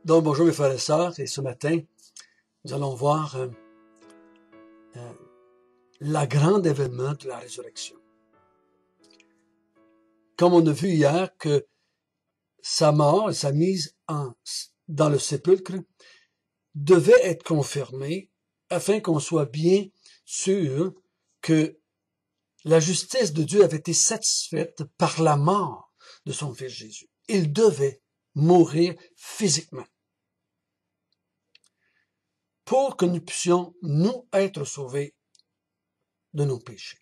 Donc, bonjour mes frères et sœurs, et ce matin, nous allons voir la grande événement de la résurrection. Comme on a vu hier que sa mort et sa mise dans le sépulcre devaient être confirmées afin qu'on soit bien sûr que la justice de Dieu avait été satisfaite par la mort de son Fils Jésus. Il devait mourir physiquement pour que nous puissions, nous, être sauvés de nos péchés.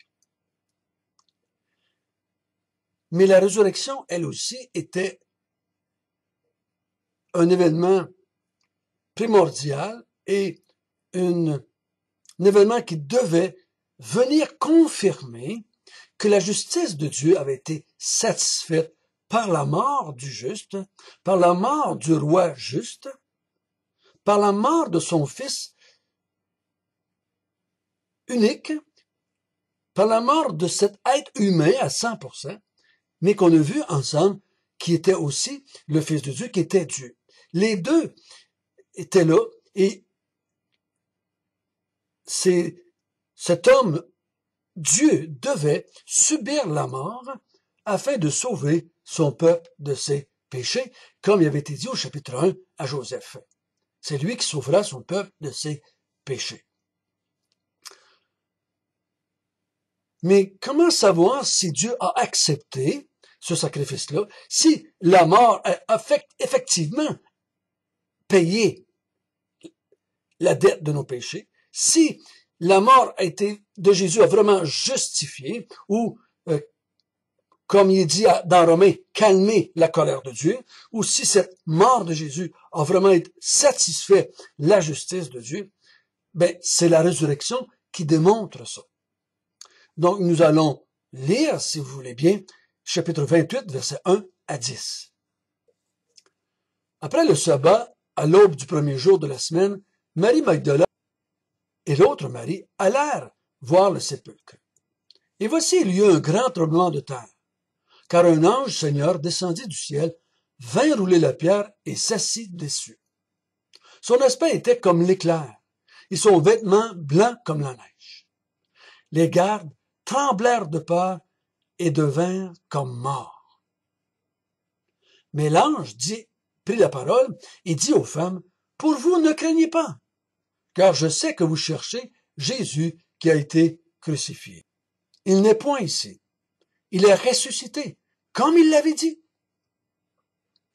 Mais la résurrection, elle aussi, était un événement primordial et un événement qui devait venir confirmer que la justice de Dieu avait été satisfaite par la mort du juste, par la mort du roi juste, par la mort de son Fils unique, par la mort de cet être humain à 100%, mais qu'on a vu ensemble, qui était aussi le Fils de Dieu, qui était Dieu. Les deux étaient là, et cet homme, Dieu, devait subir la mort afin de sauver son peuple de ses péchés, comme il avait été dit au chapitre 1 à Joseph. C'est lui qui sauvera son peuple de ses péchés. Mais comment savoir si Dieu a accepté ce sacrifice-là, si la mort a effectivement payé la dette de nos péchés, si la mort de Jésus a vraiment justifié, ou, comme il est dit dans Romains, calmer la colère de Dieu, ou si cette mort de Jésus a vraiment satisfait la justice de Dieu, ben, c'est la résurrection qui démontre ça. Donc, nous allons lire, si vous voulez bien, chapitre 28, versets 1 à 10. Après le sabbat, à l'aube du premier jour de la semaine, Marie Magdala et l'autre Marie allèrent voir le sépulcre. Et voici, il y eut un grand tremblement de terre, car un ange Seigneur descendit du ciel, vint rouler la pierre et s'assit dessus. Son aspect était comme l'éclair, et son vêtement blanc comme la neige. Les gardes tremblèrent de peur et devinrent comme morts. Mais l'ange prit la parole et dit aux femmes, « Pour vous, ne craignez pas, car je sais que vous cherchez Jésus qui a été crucifié. Il n'est point ici. Il est ressuscité, comme il l'avait dit.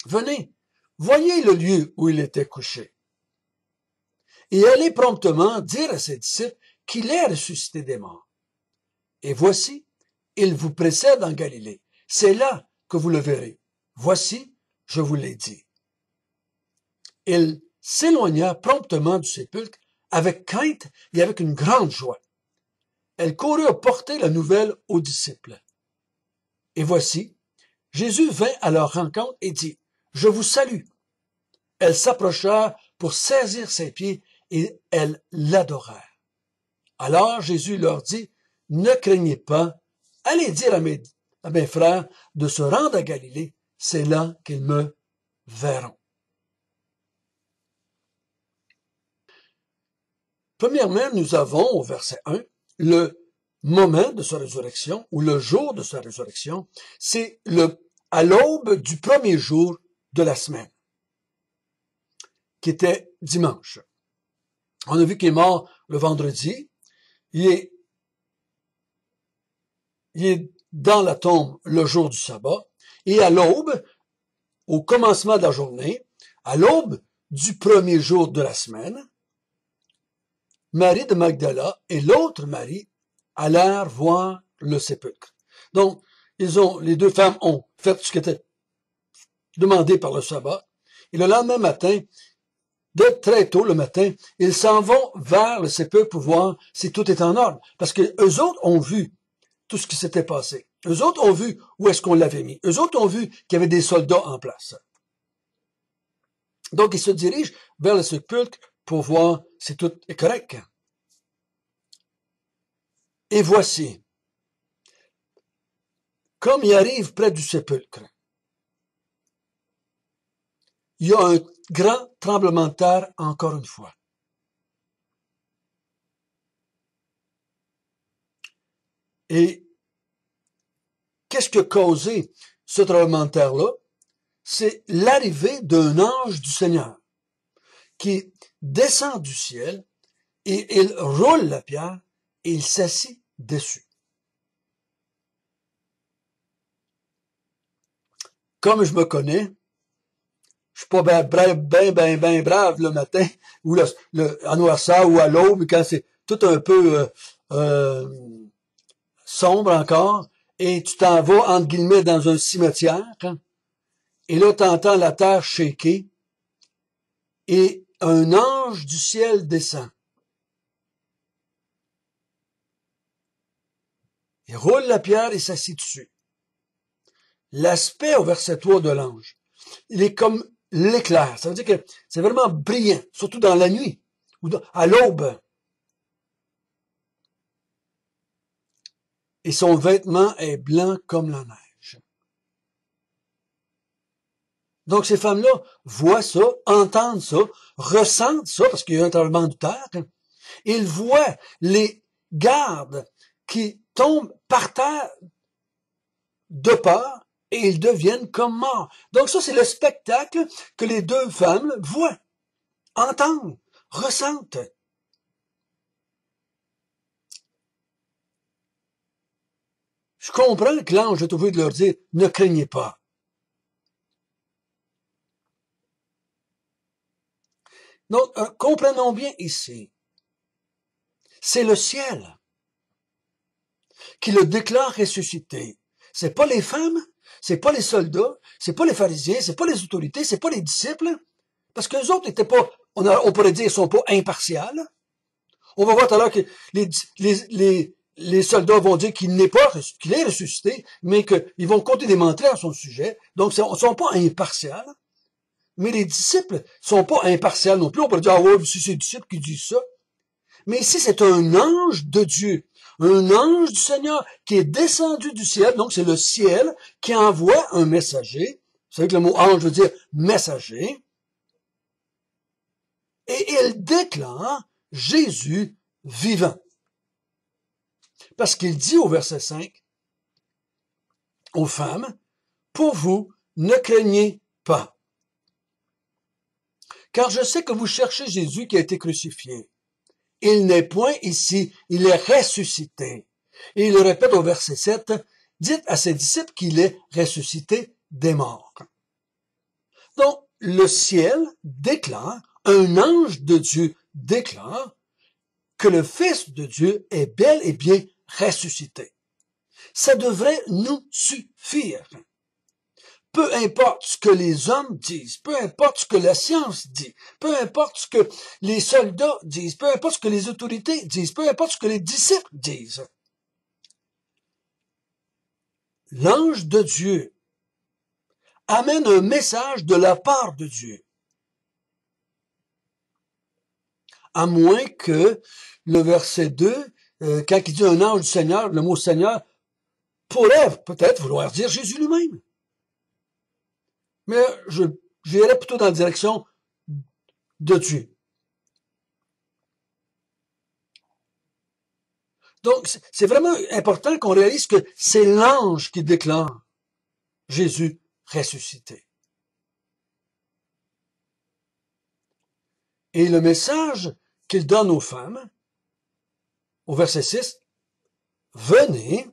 Venez, voyez le lieu où il était couché. Et allez promptement dire à ses disciples qu'il est ressuscité des morts. Et voici, il vous précède en Galilée. C'est là que vous le verrez. Voici, je vous l'ai dit. » Il s'éloigna promptement du sépulcre avec crainte et avec une grande joie. Elle courut apporter la nouvelle aux disciples. Et voici, Jésus vint à leur rencontre et dit, « Je vous salue. » Elles s'approchèrent pour saisir ses pieds et elles l'adorèrent. Alors Jésus leur dit, « Ne craignez pas, allez dire à mes frères de se rendre à Galilée, c'est là qu'ils me verront. » Premièrement, nous avons au verset 1, le moment de sa résurrection, ou le jour de sa résurrection, c'est à l'aube du premier jour de la semaine, qui était dimanche. On a vu qu'il est mort le vendredi, il est dans la tombe le jour du sabbat, et à l'aube, au commencement de la journée, à l'aube du premier jour de la semaine, Marie de Magdala et l'autre Marie allèrent voir le sépulcre. Donc, les deux femmes ont fait ce qui était demandé par le sabbat. Et le lendemain matin, dès très tôt le matin, ils s'en vont vers le sépulcre pour voir si tout est en ordre. Parce que eux autres ont vu tout ce qui s'était passé. Eux autres ont vu où est-ce qu'on l'avait mis. Eux autres ont vu qu'il y avait des soldats en place. Donc, ils se dirigent vers le sépulcre pour voir si tout est correct. Et voici, comme il arrive près du sépulcre, il y a un grand tremblement de terre encore une fois. Et qu'est-ce qui a causé ce tremblement de terre-là? C'est l'arrivée d'un ange du Seigneur qui descend du ciel et il roule la pierre et il s'assit dessus. Comme je me connais, je suis pas ben brave le matin ou à noirceur ou à l'aube quand c'est tout un peu sombre encore et tu t'en vas entre guillemets dans un cimetière hein, et là tu entends la terre shaker et un ange du ciel descend. Il roule la pierre et s'assit dessus. L'aspect au verset 3 de l'ange, il est comme l'éclair. Ça veut dire que c'est vraiment brillant, surtout dans la nuit ou à l'aube. Et son vêtement est blanc comme la neige. Donc ces femmes-là voient ça, entendent ça, ressentent ça, parce qu'il y a un tremblement de terre. Ils voient les gardes qui tombent par terre de peur et ils deviennent comme morts. Donc ça, c'est le spectacle que les deux femmes voient, entendent, ressentent. Je comprends que l'ange est obligé de leur dire, ne craignez pas. Donc, comprenons bien ici, c'est le ciel qui le déclare ressuscité. C'est pas les femmes, c'est pas les soldats, c'est pas les pharisiens, c'est pas les autorités, c'est pas les disciples, parce que les autres n'étaient pas, on pourrait dire, ils sont pas impartials. On va voir tout à l'heure que les soldats vont dire qu'il n'est pas, qu'il est ressuscité, mais qu'ils vont compter des mentir à son sujet. Donc, ils ne sont pas impartials. Mais les disciples sont pas impartials non plus. On pourrait dire, ah ouais, c'est ces disciples qui disent ça. Mais ici, c'est un ange de Dieu. Un ange du Seigneur qui est descendu du ciel. Donc, c'est le ciel qui envoie un messager. Vous savez que le mot ange veut dire messager. Et il déclare Jésus vivant. Parce qu'il dit au verset 5 aux femmes, pour vous, ne craignez pas. Car je sais que vous cherchez Jésus qui a été crucifié. Il n'est point ici, il est ressuscité. Et il le répète au verset 7, dites à ses disciples qu'il est ressuscité des morts. Donc, le ciel déclare, un ange de Dieu déclare que le Fils de Dieu est bel et bien ressuscité. Ça devrait nous suffire. Peu importe ce que les hommes disent, peu importe ce que la science dit, peu importe ce que les soldats disent, peu importe ce que les autorités disent, peu importe ce que les disciples disent. L'ange de Dieu amène un message de la part de Dieu. À moins que le verset 2, quand il dit un ange du Seigneur, le mot Seigneur pourrait peut-être vouloir dire Jésus lui-même. Mais j'irais plutôt dans la direction de Dieu. Donc, c'est vraiment important qu'on réalise que c'est l'ange qui déclare Jésus ressuscité. Et le message qu'il donne aux femmes, au verset 6, venez,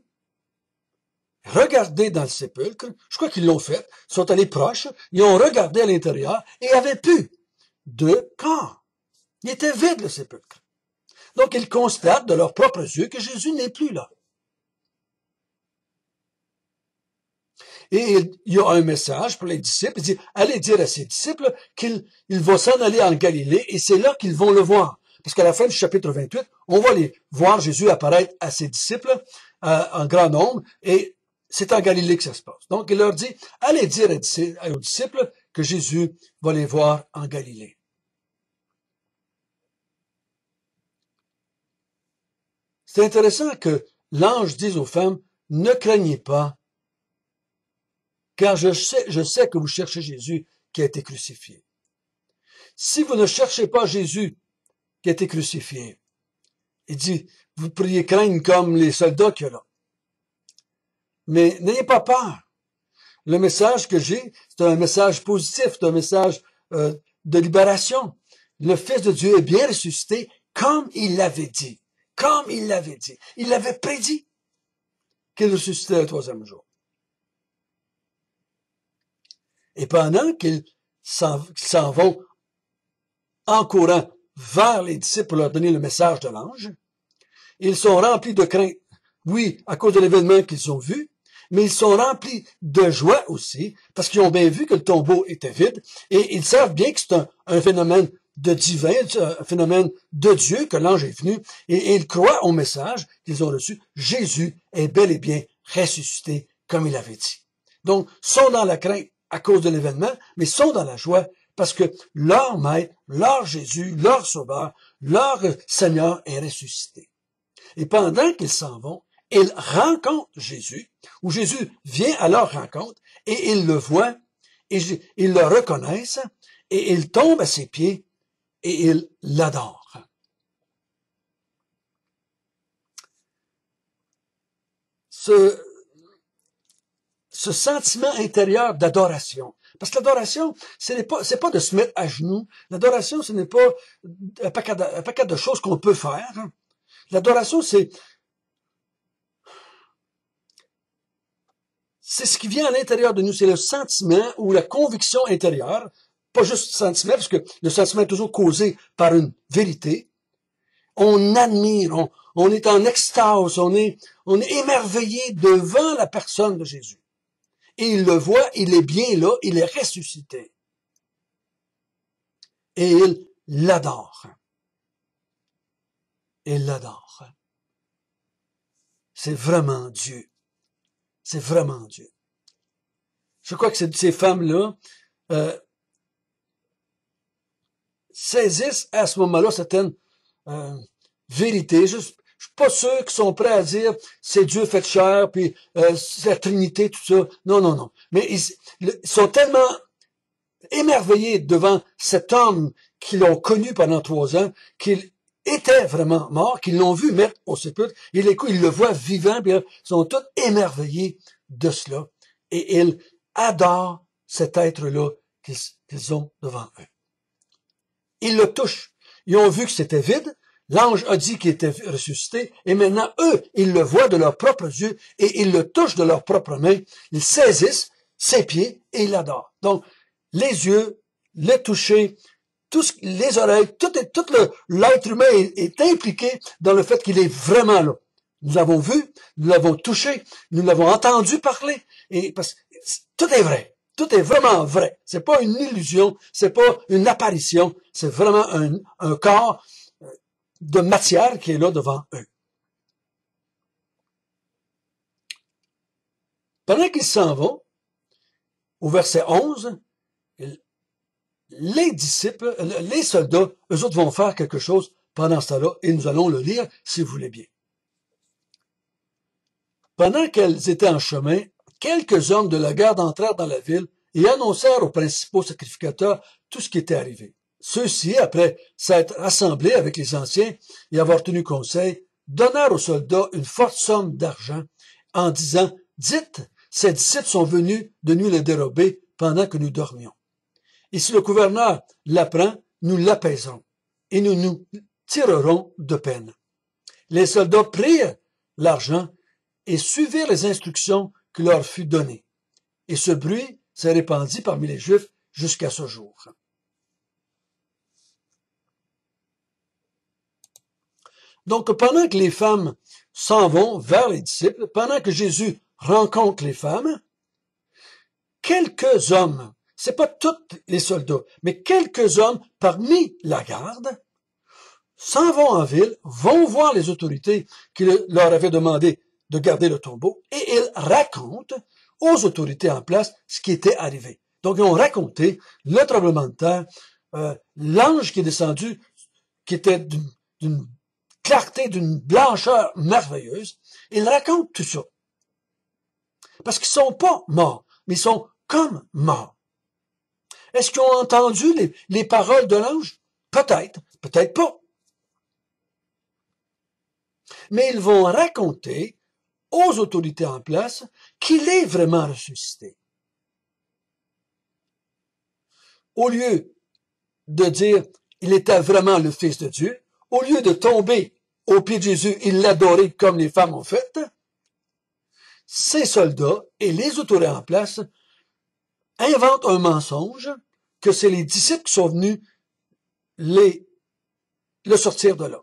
regardez dans le sépulcre, je crois qu'ils l'ont fait, ils sont allés proches, ils ont regardé à l'intérieur et avaient pu de corps. Il était vide le sépulcre. Donc ils constatent de leurs propres yeux que Jésus n'est plus là. Et il y a un message pour les disciples, il dit, allez dire à ses disciples qu'il va s'en aller en Galilée et c'est là qu'ils vont le voir. Parce qu'à la fin du chapitre 28, on va les voir Jésus apparaître à ses disciples en grand nombre et c'est en Galilée que ça se passe. Donc, il leur dit, allez dire aux disciples que Jésus va les voir en Galilée. C'est intéressant que l'ange dise aux femmes, ne craignez pas, car je sais que vous cherchez Jésus qui a été crucifié. Si vous ne cherchez pas Jésus qui a été crucifié, il dit, vous pourriez craindre comme les soldats qu'il y a là. Mais n'ayez pas peur. Le message que j'ai, c'est un message positif, c'est un message de libération. Le Fils de Dieu est bien ressuscité comme il l'avait dit. Comme il l'avait dit. Il l'avait prédit qu'il ressuscitait le troisième jour. Et pendant qu'ils s'en vont en courant vers les disciples pour leur donner le message de l'ange, ils sont remplis de crainte. Oui, à cause de l'événement qu'ils ont vu, mais ils sont remplis de joie aussi, parce qu'ils ont bien vu que le tombeau était vide, et ils savent bien que c'est un phénomène de divin, un phénomène de Dieu, que l'ange est venu, et ils croient au message qu'ils ont reçu. Jésus est bel et bien ressuscité, comme il avait dit. Donc, sont dans la crainte à cause de l'événement, mais sont dans la joie, parce que leur maître, leur Jésus, leur sauveur, leur Seigneur est ressuscité. Et pendant qu'ils s'en vont, ils rencontrent Jésus, ou Jésus vient à leur rencontre, et ils le voient, et ils le reconnaissent, et ils tombent à ses pieds, et ils l'adorent. Ce sentiment intérieur d'adoration. Parce que l'adoration, c'est pas de se mettre à genoux. L'adoration, ce n'est pas un paquet de choses qu'on peut faire. L'adoration, c'est ce qui vient à l'intérieur de nous, c'est le sentiment ou la conviction intérieure, pas juste le sentiment, parce que le sentiment est toujours causé par une vérité. On admire, on est en extase, on est émerveillé devant la personne de Jésus. Et il le voit, il est bien là, il est ressuscité. Et il l'adore. Il l'adore. C'est vraiment Dieu. C'est vraiment Dieu. Je crois que ces femmes-là saisissent à ce moment-là certaines vérités. Je suis pas sûr qu'ils sont prêts à dire c'est Dieu fait chair, puis c'est la Trinité, tout ça. Non, non, non. Mais ils sont tellement émerveillés devant cet homme qu'ils ont connu pendant 3 ans, qu'il était vraiment mort, qu'ils l'ont vu mettre au sépulcre, ils le voient vivant, puis ils sont tous émerveillés de cela. Et ils adorent cet être-là qu'ils ont devant eux. Ils le touchent. Ils ont vu que c'était vide. L'ange a dit qu'il était ressuscité. Et maintenant, eux, ils le voient de leurs propres yeux et ils le touchent de leurs propres mains. Ils saisissent ses pieds et ils l'adorent. Donc, les yeux, le toucher, les oreilles, tout l'être humain est impliqué dans le fait qu'il est vraiment là. Nous l'avons vu, nous l'avons touché, nous l'avons entendu parler, et parce que tout est vrai. Tout est vraiment vrai. C'est pas une illusion, c'est pas une apparition, c'est vraiment un corps de matière qui est là devant eux. Pendant qu'ils s'en vont, au verset 11, les disciples, les soldats, eux autres vont faire quelque chose pendant ce temps-là, et nous allons le lire si vous voulez bien. Pendant qu'elles étaient en chemin, quelques hommes de la garde entrèrent dans la ville et annoncèrent aux principaux sacrificateurs tout ce qui était arrivé. Ceux-ci, après s'être assemblés avec les anciens et avoir tenu conseil, donnèrent aux soldats une forte somme d'argent en disant « Dites, ces disciples sont venus de nous les dérober pendant que nous dormions. Et si le gouverneur l'apprend, nous l'apaiserons et nous nous tirerons de peine. » Les soldats prirent l'argent et suivirent les instructions qui leur furent données. Et ce bruit s'est répandu parmi les Juifs jusqu'à ce jour. Donc, pendant que les femmes s'en vont vers les disciples, pendant que Jésus rencontre les femmes, quelques hommes, c'est pas tous les soldats, mais quelques hommes parmi la garde, s'en vont en ville, vont voir les autorités qui leur avaient demandé de garder le tombeau, et ils racontent aux autorités en place ce qui était arrivé. Donc, ils ont raconté le tremblement de terre, l'ange qui est descendu, qui était d'une clarté, d'une blancheur merveilleuse. Ils racontent tout ça. Parce qu'ils sont pas morts, mais ils sont comme morts. Est-ce qu'ils ont entendu les paroles de l'ange? Peut-être, peut-être pas. Mais ils vont raconter aux autorités en place qu'il est vraiment ressuscité. Au lieu de dire il était vraiment le Fils de Dieu, au lieu de tomber aux pieds de Jésus, il l'adorait comme les femmes ont fait, ces soldats et les autorités en place inventent un mensonge que c'est les disciples qui sont venus le sortir de là,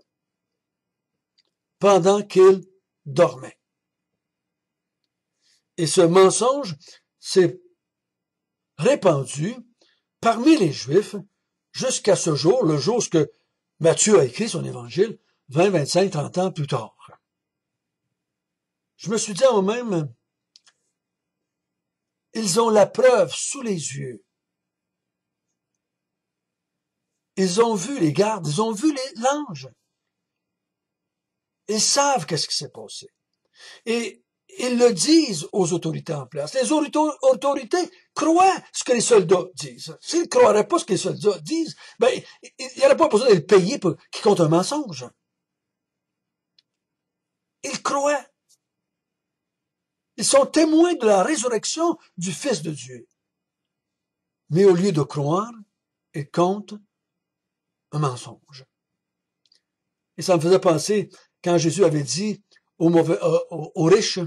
pendant qu'il dormait. Et ce mensonge s'est répandu parmi les Juifs jusqu'à ce jour, le jour où Matthieu a écrit son évangile, 20, 25, 30 ans plus tard. Je me suis dit à moi-même, ils ont la preuve sous les yeux. Ils ont vu les gardes, ils ont vu l'ange. Ils savent qu'est-ce qui s'est passé. Et ils le disent aux autorités en place. Les autorités croient ce que les soldats disent. S'ils ne croiraient pas ce que les soldats disent, ben, il n'y aurait pas besoin de les payer pour qu'ils comptent un mensonge. Ils croient. Ils sont témoins de la résurrection du Fils de Dieu. Mais au lieu de croire, ils comptent un mensonge. Et ça me faisait penser quand Jésus avait dit aux riches,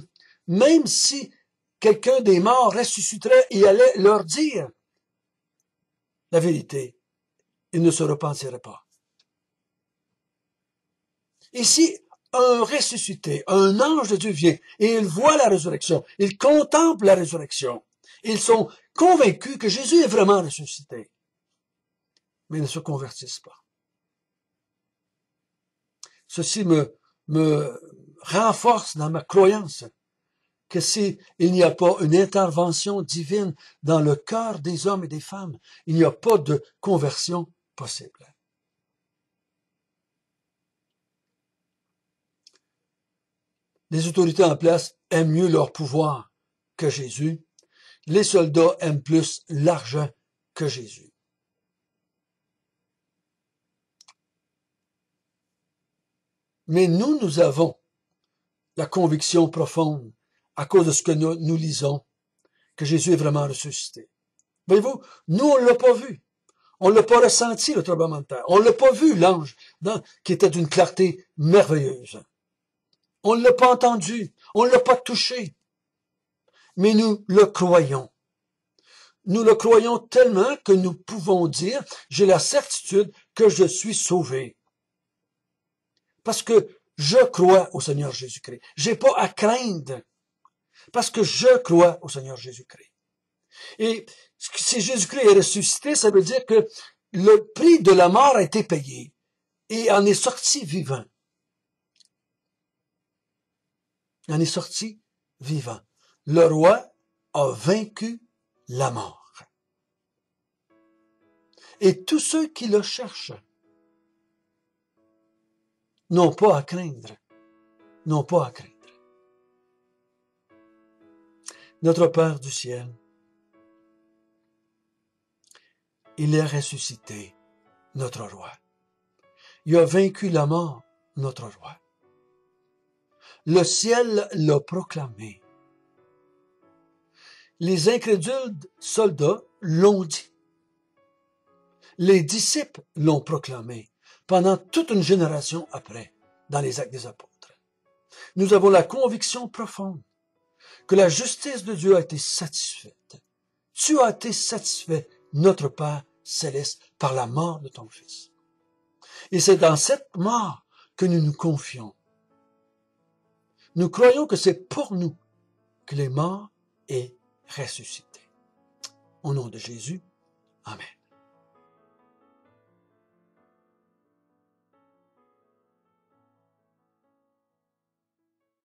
même si quelqu'un des morts ressusciterait, il allait leur dire la vérité. Ils ne se repentiraient pas. Et si un ressuscité, un ange de Dieu vient et il voit la résurrection, il contemple la résurrection, ils sont convaincus que Jésus est vraiment ressuscité, mais ils ne se convertissent pas. Ceci me renforce dans ma croyance que s'il n'y a pas une intervention divine dans le cœur des hommes et des femmes, il n'y a pas de conversion possible. Les autorités en place aiment mieux leur pouvoir que Jésus. Les soldats aiment plus l'argent que Jésus. Mais nous avons la conviction profonde, à cause de ce que nous lisons, que Jésus est vraiment ressuscité. Voyez-vous, nous, on ne l'a pas vu. On ne l'a pas ressenti, le tremblement de terre. On ne l'a pas vu, l'ange, qui était d'une clarté merveilleuse. On ne l'a pas entendu. On ne l'a pas touché. Mais nous le croyons. Nous le croyons tellement que nous pouvons dire, j'ai la certitude que je suis sauvé. Parce que je crois au Seigneur Jésus-Christ. J'ai pas à craindre. Parce que je crois au Seigneur Jésus-Christ. Et si Jésus-Christ est ressuscité, ça veut dire que le prix de la mort a été payé et en est sorti vivant. Il en est sorti vivant. Le roi a vaincu la mort. Et tous ceux qui le cherchent n'ont pas à craindre. N'ont pas à craindre. Notre Père du ciel, il est ressuscité, notre roi. Il a vaincu la mort, notre roi. Le ciel l'a proclamé. Les incrédules soldats l'ont dit. Les disciples l'ont proclamé pendant toute une génération après, dans les Actes des Apôtres. Nous avons la conviction profonde que la justice de Dieu a été satisfaite. Tu as été satisfait, notre Père céleste, par la mort de ton Fils. Et c'est dans cette mort que nous nous confions. Nous croyons que c'est pour nous qu'il est mort et ressuscité. Au nom de Jésus, Amen.